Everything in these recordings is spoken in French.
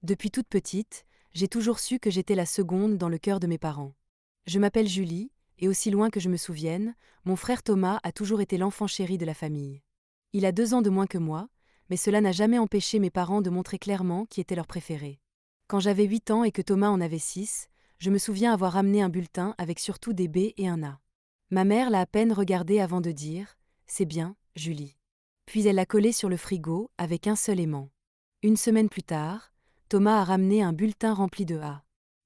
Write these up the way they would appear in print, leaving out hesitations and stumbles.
Depuis toute petite, j'ai toujours su que j'étais la seconde dans le cœur de mes parents. Je m'appelle Julie, et aussi loin que je me souvienne, mon frère Thomas a toujours été l'enfant chéri de la famille. Il a 2 ans de moins que moi, mais cela n'a jamais empêché mes parents de montrer clairement qui était leur préféré. Quand j'avais 8 ans et que Thomas en avait 6, je me souviens avoir amené un bulletin avec surtout des B et un A. Ma mère l'a à peine regardé avant de dire « C'est bien, Julie ». Puis elle l'a collé sur le frigo avec un seul aimant. Une semaine plus tard, Thomas a ramené un bulletin rempli de A.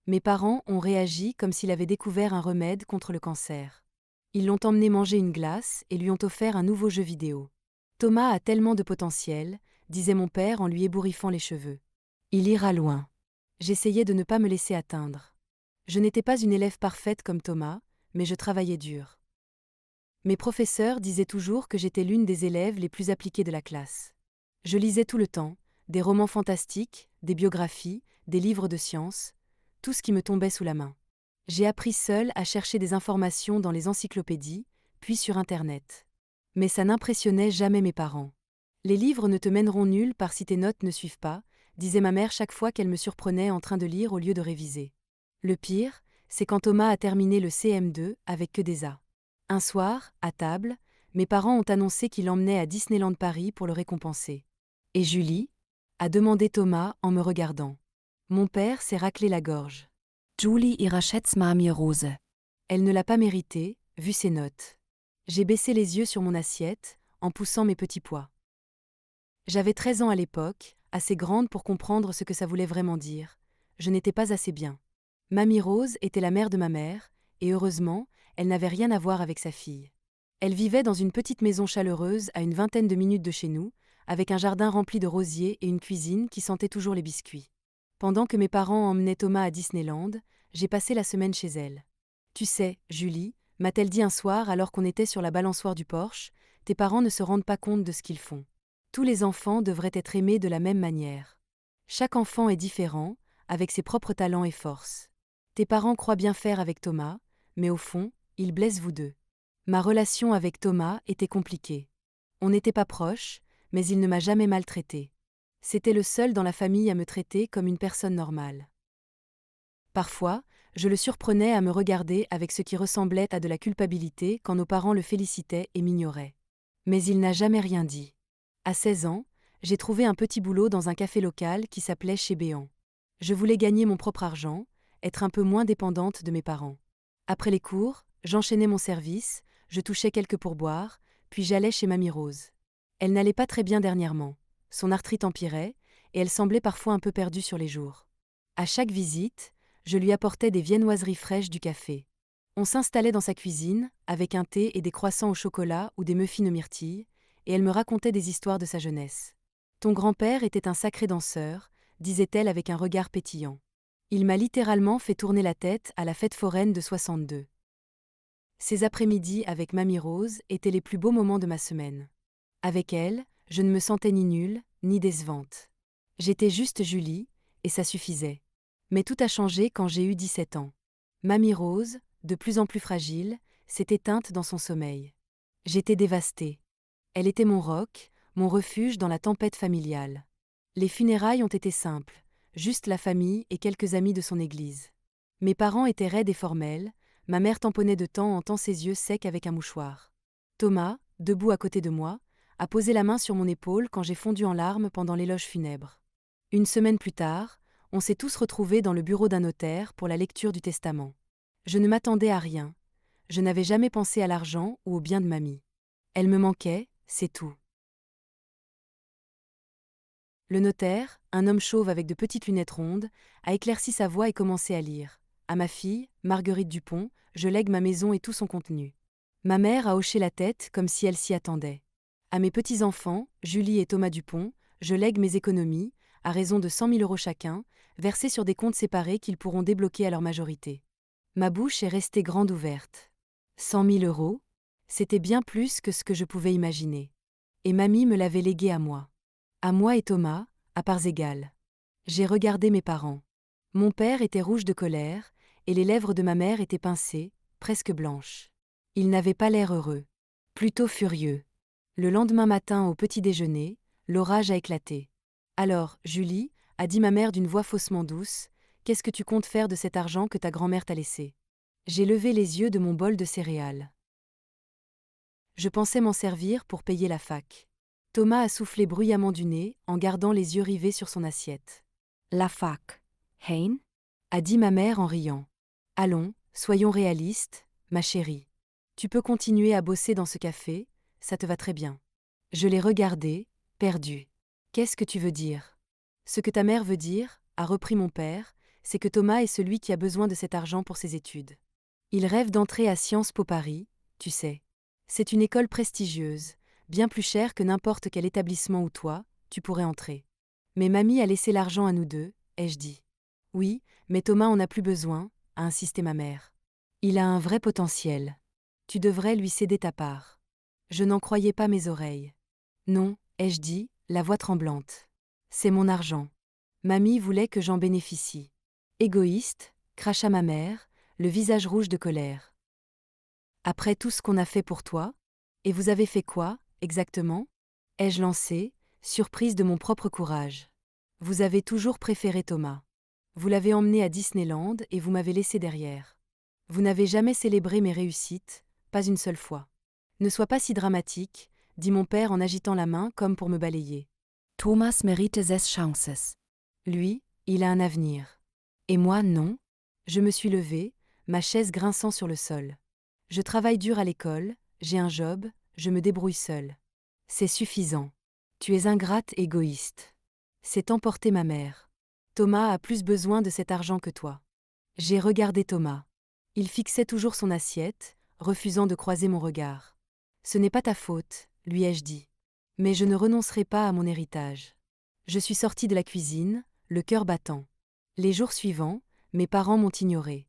Mes parents ont réagi comme s'il avait découvert un remède contre le cancer. Ils l'ont emmené manger une glace et lui ont offert un nouveau jeu vidéo. Thomas a tellement de potentiel, disait mon père en lui ébouriffant les cheveux. Il ira loin. J'essayais de ne pas me laisser atteindre. Je n'étais pas une élève parfaite comme Thomas, mais je travaillais dur. Mes professeurs disaient toujours que j'étais l'une des élèves les plus appliquées de la classe. Je lisais tout le temps, des romans fantastiques, des biographies, des livres de sciences, tout ce qui me tombait sous la main. J'ai appris seule à chercher des informations dans les encyclopédies, puis sur Internet. Mais ça n'impressionnait jamais mes parents. Les livres ne te mèneront nulle part si tes notes ne suivent pas, disait ma mère chaque fois qu'elle me surprenait en train de lire au lieu de réviser. Le pire, c'est quand Thomas a terminé le CM2 avec que des A. Un soir, à table, mes parents ont annoncé qu'ils l'emmenaient à Disneyland Paris pour le récompenser. Et Julie a demandé Thomas en me regardant. Mon père s'est raclé la gorge. Julie ihrer Schätzmami Rose. Elle ne l'a pas mérité, vu ses notes. J'ai baissé les yeux sur mon assiette, en poussant mes petits pois. J'avais 13 ans à l'époque, assez grande pour comprendre ce que ça voulait vraiment dire. Je n'étais pas assez bien. Mamie Rose était la mère de ma mère, et heureusement, elle n'avait rien à voir avec sa fille. Elle vivait dans une petite maison chaleureuse à une vingtaine de minutes de chez nous, avec un jardin rempli de rosiers et une cuisine qui sentait toujours les biscuits. Pendant que mes parents emmenaient Thomas à Disneyland, j'ai passé la semaine chez elle. Tu sais, Julie, m'a-t-elle dit un soir alors qu'on était sur la balançoire du porche, tes parents ne se rendent pas compte de ce qu'ils font. Tous les enfants devraient être aimés de la même manière. Chaque enfant est différent, avec ses propres talents et forces. Tes parents croient bien faire avec Thomas, mais au fond, ils blessent vous deux. Ma relation avec Thomas était compliquée. On n'était pas proches, mais il ne m'a jamais maltraitée. C'était le seul dans la famille à me traiter comme une personne normale. Parfois, je le surprenais à me regarder avec ce qui ressemblait à de la culpabilité quand nos parents le félicitaient et m'ignoraient. Mais il n'a jamais rien dit. À 16 ans, j'ai trouvé un petit boulot dans un café local qui s'appelait Chez Béant. Je voulais gagner mon propre argent, être un peu moins dépendante de mes parents. Après les cours, j'enchaînais mon service, je touchais quelques pourboires, puis j'allais chez Mamie Rose. Elle n'allait pas très bien dernièrement. Son arthrite empirait, et elle semblait parfois un peu perdue sur les jours. À chaque visite, je lui apportais des viennoiseries fraîches du café. On s'installait dans sa cuisine, avec un thé et des croissants au chocolat ou des muffins aux myrtilles, et elle me racontait des histoires de sa jeunesse. Ton grand-père était un sacré danseur, disait-elle avec un regard pétillant. Il m'a littéralement fait tourner la tête à la fête foraine de 62. Ces après-midi avec Mamie Rose étaient les plus beaux moments de ma semaine. Avec elle, je ne me sentais ni nulle, ni décevante. J'étais juste Julie, et ça suffisait. Mais tout a changé quand j'ai eu 17 ans. Mamie Rose, de plus en plus fragile, s'est éteinte dans son sommeil. J'étais dévastée. Elle était mon roc, mon refuge dans la tempête familiale. Les funérailles ont été simples, juste la famille et quelques amis de son église. Mes parents étaient raides et formels, ma mère tamponnait de temps en temps ses yeux secs avec un mouchoir. Thomas, debout à côté de moi, a posé la main sur mon épaule quand j'ai fondu en larmes pendant l'éloge funèbre. Une semaine plus tard, on s'est tous retrouvés dans le bureau d'un notaire pour la lecture du testament. Je ne m'attendais à rien. Je n'avais jamais pensé à l'argent ou au bien de mamie. Elle me manquait, c'est tout. Le notaire, un homme chauve avec de petites lunettes rondes, a éclairci sa voix et commencé à lire. À ma fille, Marguerite Dupont, je lègue ma maison et tout son contenu. Ma mère a hoché la tête comme si elle s'y attendait. À mes petits-enfants, Julie et Thomas Dupont, je lègue mes économies, à raison de 100 000 € chacun, versés sur des comptes séparés qu'ils pourront débloquer à leur majorité. Ma bouche est restée grande ouverte. 100 000 €, c'était bien plus que ce que je pouvais imaginer. Et mamie me l'avait légué à moi. À moi et Thomas, à parts égales. J'ai regardé mes parents. Mon père était rouge de colère, et les lèvres de ma mère étaient pincées, presque blanches. Il n'avait pas l'air heureux. Plutôt furieux. Le lendemain matin au petit déjeuner, l'orage a éclaté. Alors, Julie, a dit ma mère d'une voix faussement douce, qu'est-ce que tu comptes faire de cet argent que ta grand-mère t'a laissé? J'ai levé les yeux de mon bol de céréales. Je pensais m'en servir pour payer la fac. Thomas a soufflé bruyamment du nez, en gardant les yeux rivés sur son assiette. La fac. Hein? A dit ma mère en riant. Allons, soyons réalistes, ma chérie. Tu peux continuer à bosser dans ce café, ça te va très bien. Je l'ai regardé, perdu. Qu'est-ce que tu veux dire? Ce que ta mère veut dire, a repris mon père, c'est que Thomas est celui qui a besoin de cet argent pour ses études. Il rêve d'entrer à Sciences Po Paris, tu sais. C'est une école prestigieuse, bien plus chère que n'importe quel établissement où toi, tu pourrais entrer. Mais mamie a laissé l'argent à nous deux, ai-je dit. Oui, mais Thomas en a plus besoin, a insisté ma mère. Il a un vrai potentiel. Tu devrais lui céder ta part. Je n'en croyais pas mes oreilles. Non, ai-je dit, la voix tremblante. C'est mon argent. Mamie voulait que j'en bénéficie. Égoïste, cracha ma mère, le visage rouge de colère. Après tout ce qu'on a fait pour toi? Et vous avez fait quoi, exactement? Ai-je lancé, surprise de mon propre courage. Vous avez toujours préféré Thomas. Vous l'avez emmené à Disneyland et vous m'avez laissé derrière. Vous n'avez jamais célébré mes réussites, pas une seule fois. Ne sois pas si dramatique, dit mon père en agitant la main comme pour me balayer. Thomas mérite 6 chances. Lui, il a un avenir. Et moi, non. Je me suis levée, ma chaise grinçant sur le sol. Je travaille dur à l'école, j'ai un job, je me débrouille seule. C'est suffisant. Tu es ingrate et égoïste. C'est emporter ma mère. Thomas a plus besoin de cet argent que toi. J'ai regardé Thomas. Il fixait toujours son assiette, refusant de croiser mon regard. Ce n'est pas ta faute, lui ai-je dit. Mais je ne renoncerai pas à mon héritage. Je suis sortie de la cuisine, le cœur battant. Les jours suivants, mes parents m'ont ignoré.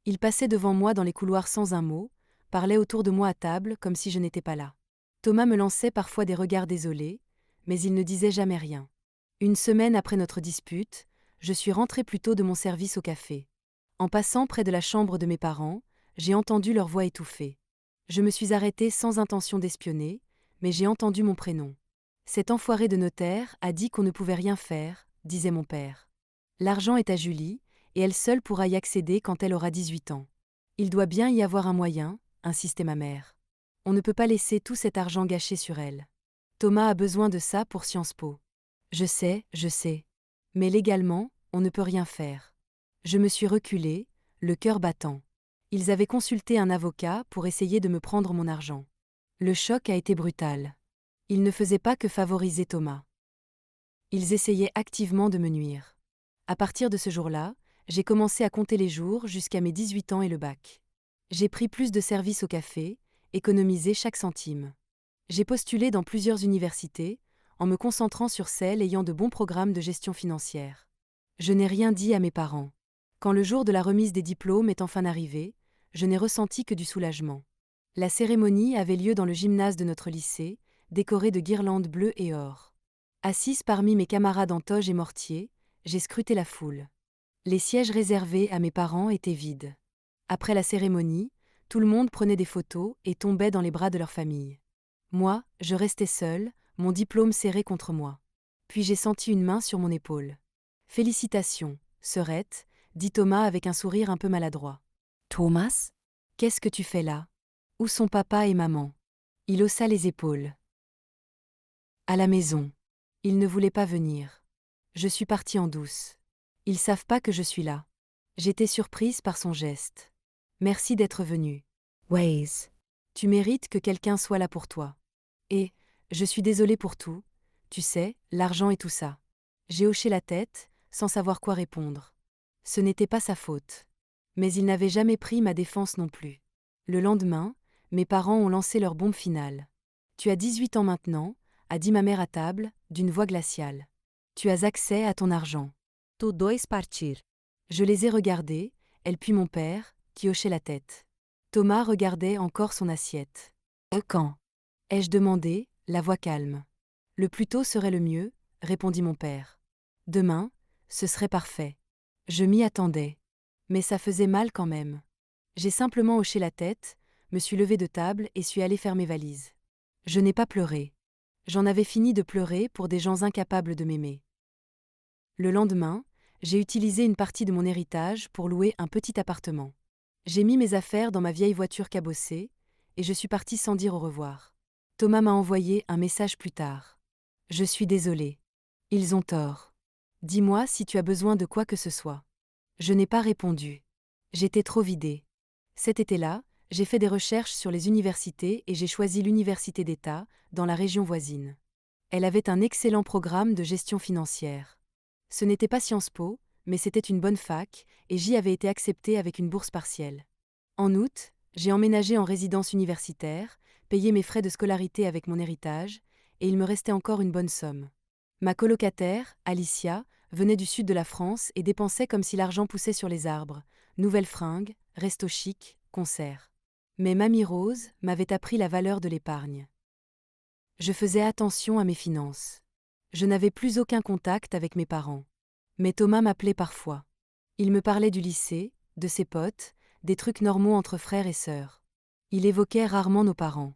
Ils passaient devant moi dans les couloirs sans un mot, parlaient autour de moi à table comme si je n'étais pas là. Thomas me lançait parfois des regards désolés, mais il ne disait jamais rien. Une semaine après notre dispute, je suis rentrée plus tôt de mon service au café. En passant près de la chambre de mes parents, j'ai entendu leur voix étouffée. Je me suis arrêtée sans intention d'espionner, mais j'ai entendu mon prénom. Cet enfoiré de notaire a dit qu'on ne pouvait rien faire, disait mon père. L'argent est à Julie, et elle seule pourra y accéder quand elle aura 18 ans. Il doit bien y avoir un moyen, insistait ma mère. On ne peut pas laisser tout cet argent gâché sur elle. Thomas a besoin de ça pour Sciences Po. Je sais. Mais légalement, on ne peut rien faire. Je me suis reculée, le cœur battant. Ils avaient consulté un avocat pour essayer de me prendre mon argent. Le choc a été brutal. Ils ne faisaient pas que favoriser Thomas. Ils essayaient activement de me nuire. À partir de ce jour-là, j'ai commencé à compter les jours jusqu'à mes 18 ans et le bac. J'ai pris plus de services au café, économisé chaque centime. J'ai postulé dans plusieurs universités, en me concentrant sur celles ayant de bons programmes de gestion financière. Je n'ai rien dit à mes parents. Quand le jour de la remise des diplômes est enfin arrivé, je n'ai ressenti que du soulagement. La cérémonie avait lieu dans le gymnase de notre lycée, décoré de guirlandes bleues et or. Assise parmi mes camarades en toge et mortier, j'ai scruté la foule. Les sièges réservés à mes parents étaient vides. Après la cérémonie, tout le monde prenait des photos et tombait dans les bras de leur famille. Moi, je restais seule, mon diplôme serré contre moi. Puis j'ai senti une main sur mon épaule. Félicitations, sœurette, dit Thomas avec un sourire un peu maladroit. Thomas? Qu'est-ce que tu fais là? Où sont papa et maman? Il haussa les épaules. À la maison. Ils ne voulaient pas venir. Je suis partie en douce. Ils savent pas que je suis là. J'étais surprise par son geste. Merci d'être venu. Ways. Tu mérites que quelqu'un soit là pour toi. Et, je suis désolée pour tout, tu sais, l'argent et tout ça. J'ai hoché la tête, sans savoir quoi répondre. Ce n'était pas sa faute. Mais il n'avait jamais pris ma défense non plus. Le lendemain, mes parents ont lancé leur bombe finale. Tu as 18 ans maintenant, a dit ma mère à table, d'une voix glaciale. Tu as accès à ton argent. Tu dois partir. Je les ai regardés, elle puis mon père, qui hochait la tête. Thomas regardait encore son assiette. Quand? Ai-je demandé, la voix calme. Le plus tôt serait le mieux, répondit mon père. Demain, ce serait parfait. Je m'y attendais. Mais ça faisait mal quand même. J'ai simplement hoché la tête, me suis levée de table et suis allée faire mes valises. Je n'ai pas pleuré. J'en avais fini de pleurer pour des gens incapables de m'aimer. Le lendemain, j'ai utilisé une partie de mon héritage pour louer un petit appartement. J'ai mis mes affaires dans ma vieille voiture cabossée, et je suis partie sans dire au revoir. Thomas m'a envoyé un message plus tard. Je suis désolée. Ils ont tort. Dis-moi si tu as besoin de quoi que ce soit. Je n'ai pas répondu. J'étais trop vidée. Cet été-là, j'ai fait des recherches sur les universités et j'ai choisi l'université d'État, dans la région voisine. Elle avait un excellent programme de gestion financière. Ce n'était pas Sciences Po, mais c'était une bonne fac, et j'y avais été acceptée avec une bourse partielle. En août, j'ai emménagé en résidence universitaire, payé mes frais de scolarité avec mon héritage, et il me restait encore une bonne somme. Ma colocataire, Alicia, venait du sud de la France et dépensait comme si l'argent poussait sur les arbres, nouvelles fringues, resto chic, concerts. Mais Mamie Rose m'avait appris la valeur de l'épargne. Je faisais attention à mes finances. Je n'avais plus aucun contact avec mes parents. Mais Thomas m'appelait parfois. Il me parlait du lycée, de ses potes, des trucs normaux entre frères et sœurs. Il évoquait rarement nos parents.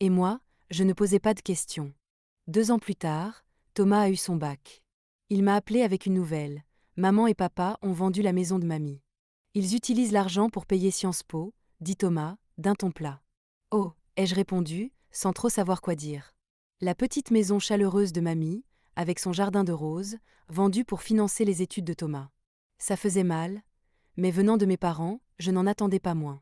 Et moi, je ne posais pas de questions. 2 ans plus tard, Thomas a eu son bac. Il m'a appelé avec une nouvelle. Maman et papa ont vendu la maison de mamie. Ils utilisent l'argent pour payer Sciences Po, dit Thomas, d'un ton plat. Oh, ai-je répondu, sans trop savoir quoi dire. La petite maison chaleureuse de mamie, avec son jardin de roses, vendue pour financer les études de Thomas. Ça faisait mal, mais venant de mes parents, je n'en attendais pas moins.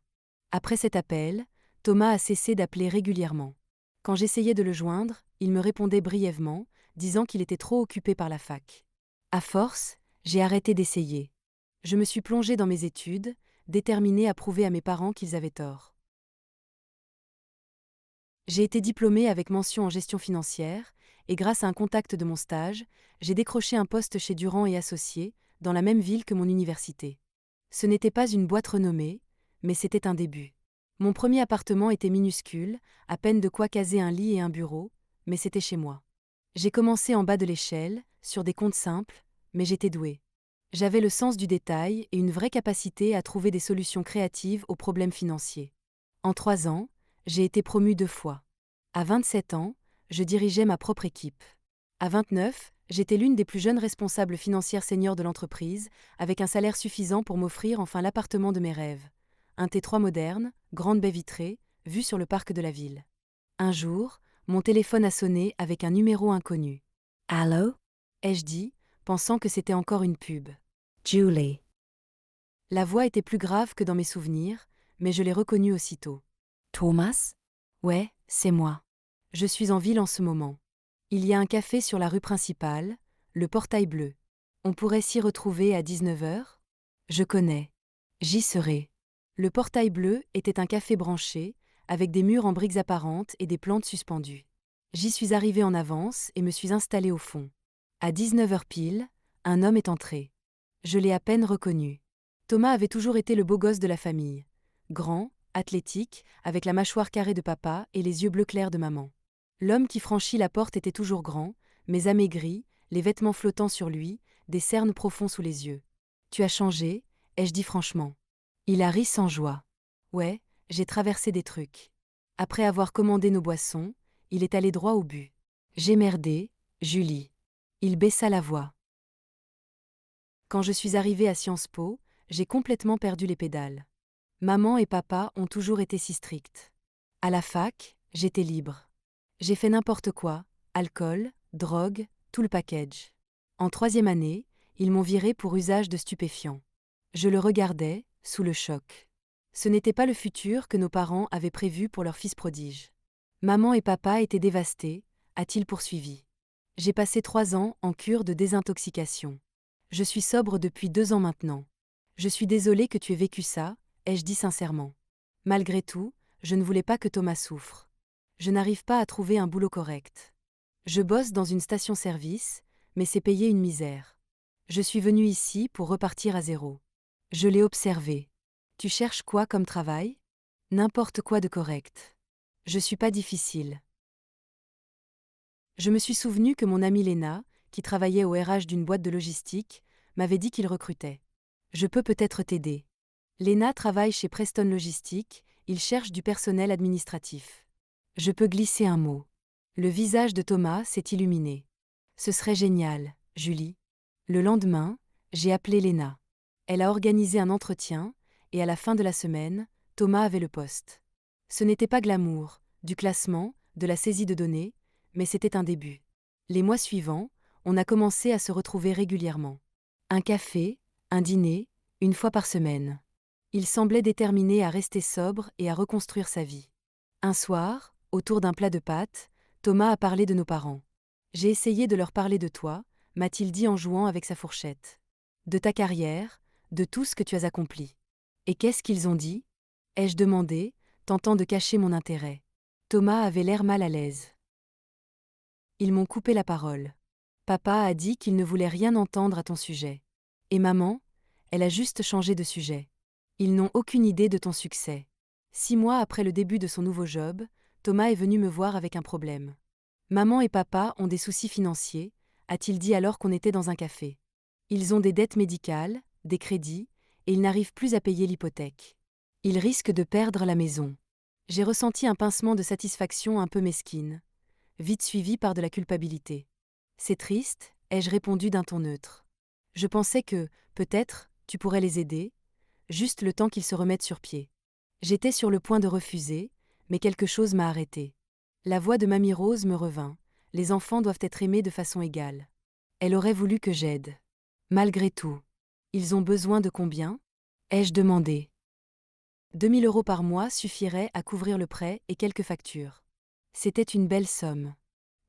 Après cet appel, Thomas a cessé d'appeler régulièrement. Quand j'essayais de le joindre, il me répondait brièvement, disant qu'il était trop occupé par la fac. À force, j'ai arrêté d'essayer. Je me suis plongée dans mes études, déterminée à prouver à mes parents qu'ils avaient tort. J'ai été diplômée avec mention en gestion financière, et grâce à un contact de mon stage, j'ai décroché un poste chez Durand et Associés, dans la même ville que mon université. Ce n'était pas une boîte renommée, mais c'était un début. Mon premier appartement était minuscule, à peine de quoi caser un lit et un bureau, mais c'était chez moi. J'ai commencé en bas de l'échelle, sur des comptes simples, mais j'étais douée. J'avais le sens du détail et une vraie capacité à trouver des solutions créatives aux problèmes financiers. En 3 ans, j'ai été promue 2 fois. À 27 ans, je dirigeais ma propre équipe. À 29, j'étais l'une des plus jeunes responsables financières seniors de l'entreprise, avec un salaire suffisant pour m'offrir enfin l'appartement de mes rêves. Un T3 moderne, grande baie vitrée, vue sur le parc de la ville. Un jour, mon téléphone a sonné avec un numéro inconnu. Allô? Ai-je dit, pensant que c'était encore une pub. Julie. La voix était plus grave que dans mes souvenirs, mais je l'ai reconnue aussitôt. Thomas? Ouais, c'est moi. Je suis en ville en ce moment. Il y a un café sur la rue principale, le Portail Bleu. On pourrait s'y retrouver à 19h? Je connais. J'y serai. Le Portail Bleu était un café branché, avec des murs en briques apparentes et des plantes suspendues. J'y suis arrivée en avance et me suis installée au fond. À 19h pile, un homme est entré. Je l'ai à peine reconnu. Thomas avait toujours été le beau gosse de la famille. Grand, athlétique, avec la mâchoire carrée de papa et les yeux bleus clairs de maman. L'homme qui franchit la porte était toujours grand, mais amaigri, les vêtements flottant sur lui, des cernes profonds sous les yeux. Tu as changé, ai-je dit franchement. Il a ri sans joie. Ouais, j'ai traversé des trucs. Après avoir commandé nos boissons, il est allé droit au but. J'ai merdé, Julie. Il baissa la voix. Quand je suis arrivée à Sciences Po, j'ai complètement perdu les pédales. Maman et papa ont toujours été si stricts. À la fac, j'étais libre. J'ai fait n'importe quoi, alcool, drogue, tout le package. En 3e année, ils m'ont viré pour usage de stupéfiants. Je le regardais, sous le choc. Ce n'était pas le futur que nos parents avaient prévu pour leur fils prodige. Maman et papa étaient dévastés, a-t-il poursuivi. J'ai passé 3 ans en cure de désintoxication. Je suis sobre depuis 2 ans maintenant. Je suis désolée que tu aies vécu ça, ai-je dit sincèrement. Malgré tout, je ne voulais pas que Thomas souffre. Je n'arrive pas à trouver un boulot correct. Je bosse dans une station-service, mais c'est payé une misère. Je suis venue ici pour repartir à zéro. Je l'ai observé. Tu cherches quoi comme travail? N'importe quoi de correct. Je suis pas difficile. Je me suis souvenu que mon amie Léna, qui travaillait au RH d'une boîte de logistique, m'avait dit qu'il recrutait. Je peux peut-être t'aider. Léna travaille chez Preston Logistique, il cherche du personnel administratif. Je peux glisser un mot. Le visage de Thomas s'est illuminé. Ce serait génial, Julie. Le lendemain, j'ai appelé Léna. Elle a organisé un entretien, et à la fin de la semaine, Thomas avait le poste. Ce n'était pas glamour, du classement, de la saisie de données, mais c'était un début. Les mois suivants, on a commencé à se retrouver régulièrement. Un café, un dîner, une fois par semaine. Il semblait déterminé à rester sobre et à reconstruire sa vie. Un soir, autour d'un plat de pâtes, Thomas a parlé de nos parents. J'ai essayé de leur parler de toi, m'a-t-il dit en jouant avec sa fourchette. De ta carrière, de tout ce que tu as accompli. Et qu'est-ce qu'ils ont dit ? Ai-je demandé, tentant de cacher mon intérêt. Thomas avait l'air mal à l'aise. Ils m'ont coupé la parole. Papa a dit qu'il ne voulait rien entendre à ton sujet. Et maman, elle a juste changé de sujet. Ils n'ont aucune idée de ton succès. 6 mois après le début de son nouveau job, Thomas est venu me voir avec un problème. Maman et papa ont des soucis financiers, a-t-il dit alors qu'on était dans un café. Ils ont des dettes médicales, des crédits, et ils n'arrivent plus à payer l'hypothèque. Ils risquent de perdre la maison. J'ai ressenti un pincement de satisfaction un peu mesquine, vite suivi par de la culpabilité. C'est triste, ai-je répondu d'un ton neutre. Je pensais que, peut-être, tu pourrais les aider, juste le temps qu'ils se remettent sur pied. J'étais sur le point de refuser, mais quelque chose m'a arrêté. La voix de Mamie Rose me revint. Les enfants doivent être aimés de façon égale. Elle aurait voulu que j'aide. Malgré tout. Ils ont besoin de combien ? Ai-je demandé. 2000 € par mois suffiraient à couvrir le prêt et quelques factures. C'était une belle somme.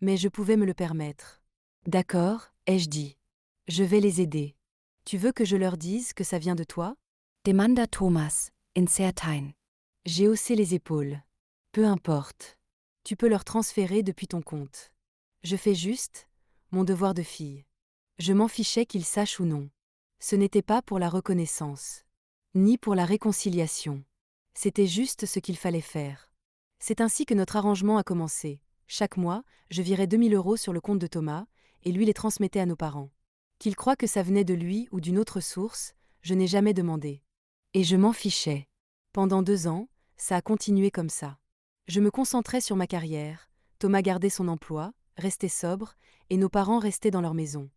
Mais je pouvais me le permettre. D'accord, ai-je dit. Je vais les aider. Tu veux que je leur dise que ça vient de toi ? Demanda Thomas, incertain. J'ai haussé les épaules. Peu importe. Tu peux leur transférer depuis ton compte. Je fais juste mon devoir de fille. Je m'en fichais qu'ils sachent ou non. Ce n'était pas pour la reconnaissance, ni pour la réconciliation. C'était juste ce qu'il fallait faire. C'est ainsi que notre arrangement a commencé. Chaque mois, je virais 2000 € sur le compte de Thomas, et lui les transmettait à nos parents. Qu'il croie que ça venait de lui ou d'une autre source, je n'ai jamais demandé. Et je m'en fichais. Pendant 2 ans, ça a continué comme ça. Je me concentrais sur ma carrière, Thomas gardait son emploi, restait sobre, et nos parents restaient dans leur maison.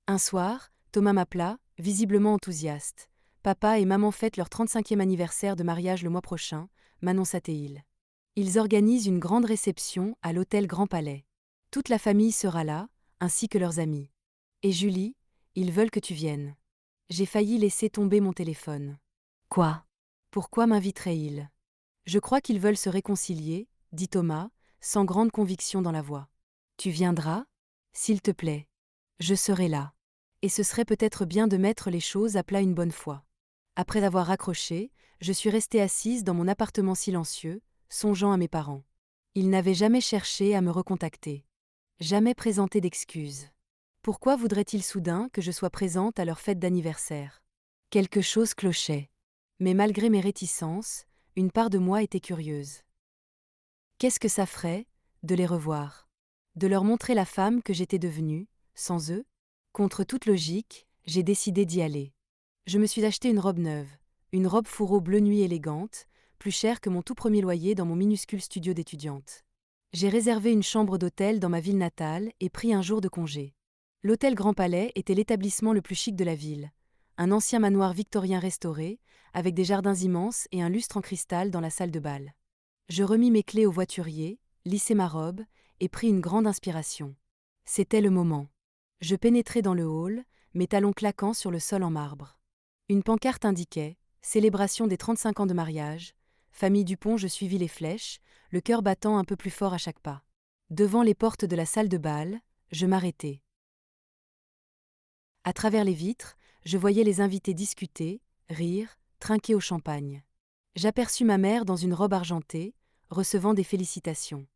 Un soir, Thomas m'appela, visiblement enthousiaste. Papa et maman fêtent leur 35e anniversaire de mariage le mois prochain, m'annonça-t-il. Ils organisent une grande réception à l'hôtel Grand Palais. Toute la famille sera là, ainsi que leurs amis. Et Julie, ils veulent que tu viennes. J'ai failli laisser tomber mon téléphone. Quoi ? Pourquoi m'inviteraient-ils ? Je crois qu'ils veulent se réconcilier, dit Thomas, sans grande conviction dans la voix. Tu viendras ? S'il te plaît. Je serai là. Et ce serait peut-être bien de mettre les choses à plat une bonne fois. Après avoir raccroché, je suis restée assise dans mon appartement silencieux, songeant à mes parents. Ils n'avaient jamais cherché à me recontacter. Jamais présenté d'excuses. Pourquoi voudraient-ils soudain que je sois présente à leur fête d'anniversaire ? Quelque chose clochait. Mais malgré mes réticences, une part de moi était curieuse. Qu'est-ce que ça ferait, de les revoir ? De leur montrer la femme que j'étais devenue, sans eux ? Contre toute logique, j'ai décidé d'y aller. Je me suis acheté une robe neuve, une robe fourreau bleu nuit élégante, plus chère que mon tout premier loyer dans mon minuscule studio d'étudiante. J'ai réservé une chambre d'hôtel dans ma ville natale et pris un jour de congé. L'hôtel Grand Palais était l'établissement le plus chic de la ville. Un ancien manoir victorien restauré, avec des jardins immenses et un lustre en cristal dans la salle de bal. Je remis mes clés au voiturier, lissai ma robe, et pris une grande inspiration. C'était le moment. Je pénétrai dans le hall, mes talons claquant sur le sol en marbre. Une pancarte indiquait « Célébration des 35 ans de mariage ». Famille Dupont, je suivis les flèches, le cœur battant un peu plus fort à chaque pas. Devant les portes de la salle de bal, je m'arrêtai. À travers les vitres, je voyais les invités discuter, rire, trinquer au champagne. J'aperçus ma mère dans une robe argentée, recevant des félicitations.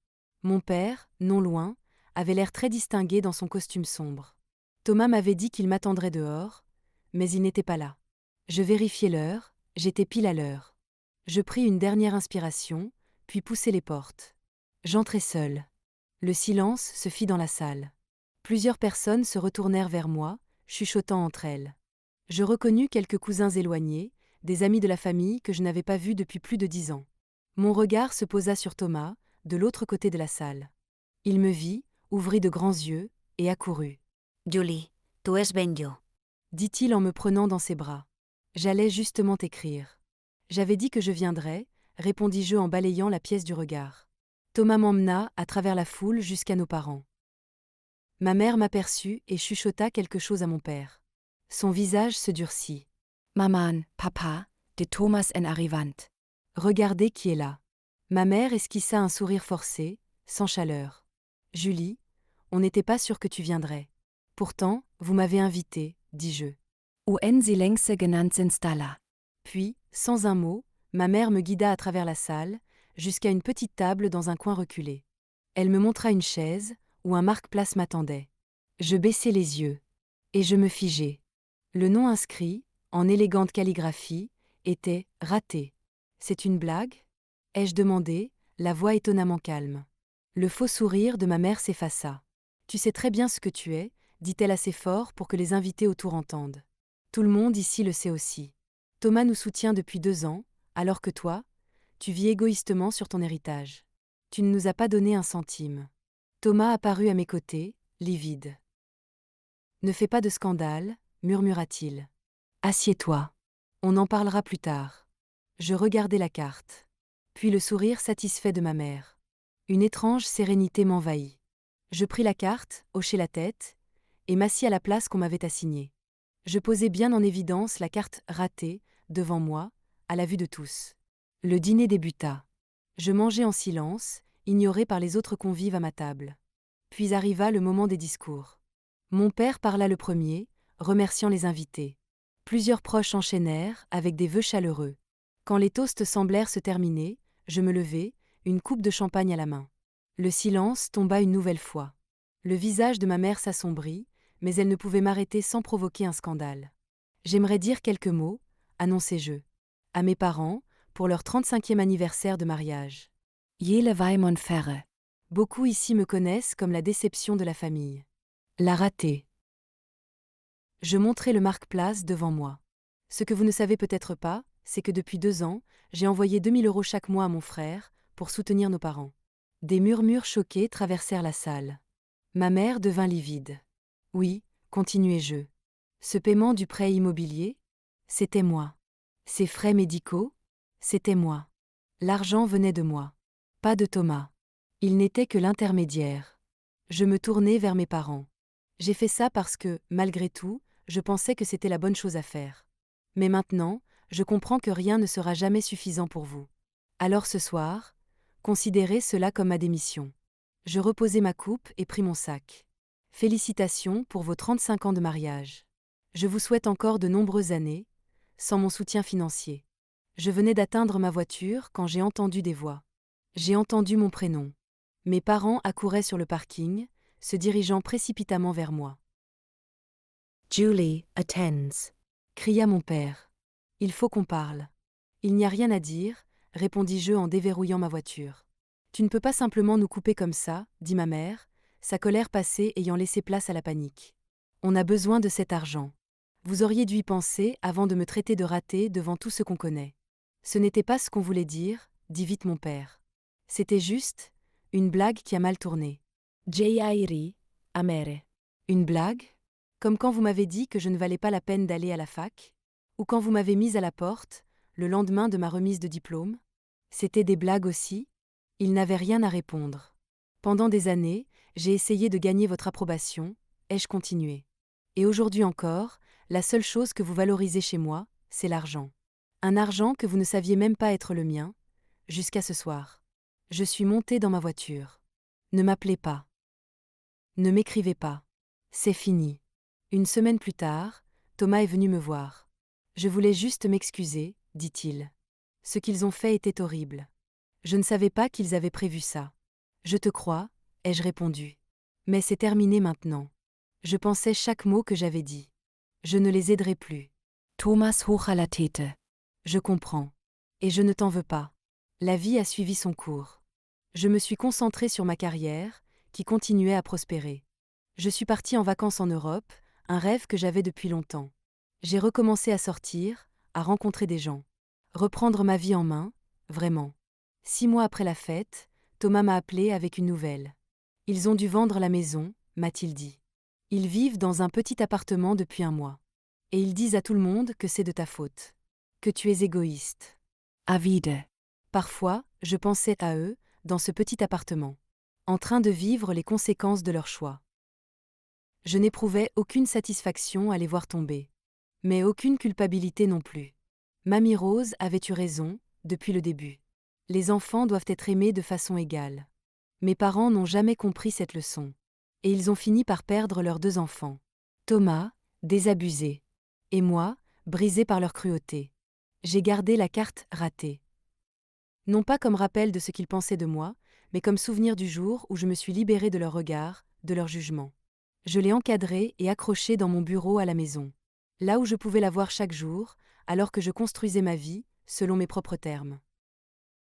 Mon père, non loin, avait l'air très distingué dans son costume sombre. Thomas m'avait dit qu'il m'attendrait dehors, mais il n'était pas là. Je vérifiai l'heure, j'étais pile à l'heure. Je pris une dernière inspiration, puis poussai les portes. J'entrai seule. Le silence se fit dans la salle. Plusieurs personnes se retournèrent vers moi, chuchotant entre elles. Je reconnus quelques cousins éloignés, des amis de la famille que je n'avais pas vus depuis plus de 10 ans. Mon regard se posa sur Thomas, de l'autre côté de la salle. Il me vit, ouvrit de grands yeux, et accourut. Julie, tu es Benjo. dit-il en me prenant dans ses bras. J'allais justement t'écrire. J'avais dit que je viendrais, répondis-je en balayant la pièce du regard. Thomas m'emmena à travers la foule jusqu'à nos parents. Ma mère m'aperçut et chuchota quelque chose à mon père. Son visage se durcit. Maman, Papa, de Thomas en arrivant. Regardez qui est là. Ma mère esquissa un sourire forcé, sans chaleur. Julie, on n'était pas sûr que tu viendrais. Pourtant, vous m'avez invité, dis-je. UN sie längse genannt s'installa. Puis, sans un mot, ma mère me guida à travers la salle, jusqu'à une petite table dans un coin reculé. Elle me montra une chaise, où un marque-place m'attendait. Je baissai les yeux. Et je me figeai. Le nom inscrit, en élégante calligraphie, était « Raté ». C'est une blague ? Ai-je demandé, la voix étonnamment calme. Le faux sourire de ma mère s'effaça. Tu sais très bien ce que tu es, dit-elle assez fort pour que les invités autour entendent. Tout le monde ici le sait aussi. Thomas nous soutient depuis 2 ans, alors que toi, tu vis égoïstement sur ton héritage. Tu ne nous as pas donné un centime. Thomas apparut à mes côtés, livide. Ne fais pas de scandale, murmura-t-il. Assieds-toi. On en parlera plus tard. Je regardai la carte. Puis le sourire satisfait de ma mère. Une étrange sérénité m'envahit. Je pris la carte, hochai la tête, et m'assis à la place qu'on m'avait assignée. Je posai bien en évidence la carte ratée, devant moi, à la vue de tous. Le dîner débuta. Je mangeai en silence, ignoré par les autres convives à ma table. Puis arriva le moment des discours. Mon père parla le premier, remerciant les invités. Plusieurs proches enchaînèrent, avec des vœux chaleureux. Quand les toasts semblèrent se terminer, je me levai, une coupe de champagne à la main. Le silence tomba une nouvelle fois. Le visage de ma mère s'assombrit, mais elle ne pouvait m'arrêter sans provoquer un scandale. J'aimerais dire quelques mots, annonçai-je. À mes parents, pour leur 35e anniversaire de mariage. Jele Weimon Ferre. Beaucoup ici me connaissent comme la déception de la famille. La ratée. Je montrai le marque-place devant moi. Ce que vous ne savez peut-être pas, c'est que depuis 2 ans, j'ai envoyé 2000 € chaque mois à mon frère, pour soutenir nos parents. Des murmures choqués traversèrent la salle. Ma mère devint livide. Oui, continuai-je. Ce paiement du prêt immobilier, c'était moi. Ces frais médicaux, c'était moi. L'argent venait de moi. Pas de Thomas. Il n'était que l'intermédiaire. Je me tournai vers mes parents. J'ai fait ça parce que, malgré tout, je pensais que c'était la bonne chose à faire. Mais maintenant, je comprends que rien ne sera jamais suffisant pour vous. Alors ce soir, considérez cela comme ma démission. Je reposai ma coupe et pris mon sac. Félicitations pour vos 35 ans de mariage. Je vous souhaite encore de nombreuses années, sans mon soutien financier. Je venais d'atteindre ma voiture quand j'ai entendu des voix. J'ai entendu mon prénom. Mes parents accouraient sur le parking, se dirigeant précipitamment vers moi. Julie attends. Cria mon père. Il faut qu'on parle. Il n'y a rien à dire, répondis-je en déverrouillant ma voiture. Tu ne peux pas simplement nous couper comme ça, dit ma mère, sa colère passée ayant laissé place à la panique. On a besoin de cet argent. Vous auriez dû y penser avant de me traiter de raté devant tout ce qu'on connaît. Ce n'était pas ce qu'on voulait dire, dit vite mon père. C'était juste une blague qui a mal tourné. Jairi, amere. Une blague ? Comme quand vous m'avez dit que je ne valais pas la peine d'aller à la fac ? Ou quand vous m'avez mise à la porte, le lendemain de ma remise de diplôme ? C'était des blagues aussi ? Il n'avait rien à répondre. Pendant des années, j'ai essayé de gagner votre approbation, ai-je continué. Et aujourd'hui encore, la seule chose que vous valorisez chez moi, c'est l'argent. Un argent que vous ne saviez même pas être le mien, jusqu'à ce soir. Je suis montée dans ma voiture. Ne m'appelez pas. Ne m'écrivez pas. C'est fini. Une semaine plus tard, Thomas est venu me voir. Je voulais juste m'excuser, dit-il. Ce qu'ils ont fait était horrible. Je ne savais pas qu'ils avaient prévu ça. Je te crois, ai-je répondu. Mais c'est terminé maintenant. Je pensais chaque mot que j'avais dit. Je ne les aiderai plus. Thomas hoch à la tête. Je comprends. Et je ne t'en veux pas. La vie a suivi son cours. Je me suis concentrée sur ma carrière, qui continuait à prospérer. Je suis partie en vacances en Europe, un rêve que j'avais depuis longtemps. J'ai recommencé à sortir, à rencontrer des gens. Reprendre ma vie en main, vraiment. 6 mois après la fête, Thomas m'a appelé avec une nouvelle. Ils ont dû vendre la maison, m'a-t-il dit. Ils vivent dans un petit appartement depuis un mois. Et ils disent à tout le monde que c'est de ta faute. Que tu es égoïste. Avide. Parfois, je pensais à eux, dans ce petit appartement, en train de vivre les conséquences de leur choix. Je n'éprouvais aucune satisfaction à les voir tomber. Mais aucune culpabilité non plus. Mamie Rose avait eu raison, depuis le début. Les enfants doivent être aimés de façon égale. Mes parents n'ont jamais compris cette leçon. Et ils ont fini par perdre leurs 2 enfants. Thomas, désabusé. Et moi, brisé par leur cruauté. J'ai gardé la carte ratée. Non pas comme rappel de ce qu'ils pensaient de moi, mais comme souvenir du jour où je me suis libérée de leur regard, de leur jugement. Je l'ai encadrée et accrochée dans mon bureau à la maison. Là où je pouvais la voir chaque jour, alors que je construisais ma vie, selon mes propres termes.